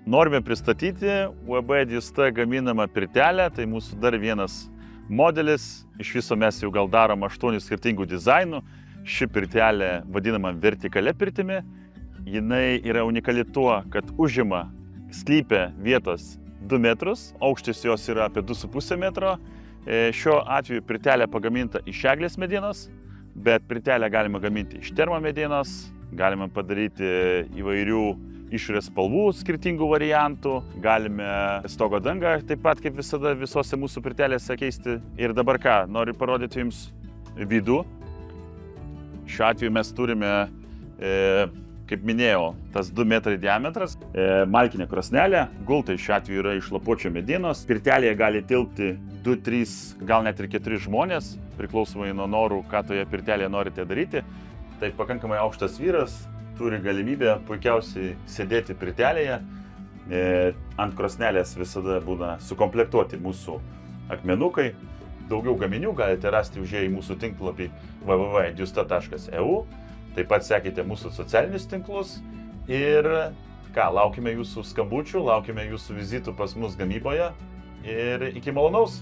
Norime pristatyti UAB Djusta gaminamą pirtelę, tai mūsų dar vienas modelis. Iš viso mes jau gal darom 8 skirtingų dizainų. Ši pirtelė vadinama vertikalia pirtimi. Jinai yra unikali tuo, kad užima sklype vietos 2 metrus, aukštis jos yra apie 2,5 metro. Šiuo atveju pirtelė pagaminta iš eglės medienos, bet pirtelę galima gaminti iš termo medienos, galima padaryti įvairių išorės spalvų skirtingų variantų, galime stogo dangą taip pat kaip visada visose mūsų pirtelėse keisti. Ir dabar ką, noriu parodyti jums vidų. Šiuo atveju mes turime, kaip minėjau, tas 2 metrai diametras, malkinė krosnelė, gultai šiuo atveju yra iš lapuočio medienos. Pirtelėje gali tilpti 2, 3, gal net ir 4 žmonės, priklausomai nuo norų, ką toje pirtelėje norite daryti. Tai pakankamai aukštas vyras turi galimybę puikiausiai sėdėti pirtelėje. Ant krosnelės visada būna sukomplektuoti mūsų akmenukai. Daugiau gaminių galite rasti užėję į mūsų tinklapį www.djusta.eu. Taip pat sekite mūsų socialinius tinklus ir laukime jūsų skambučių, laukime jūsų vizitų pas mus gamyboje ir iki malonaus.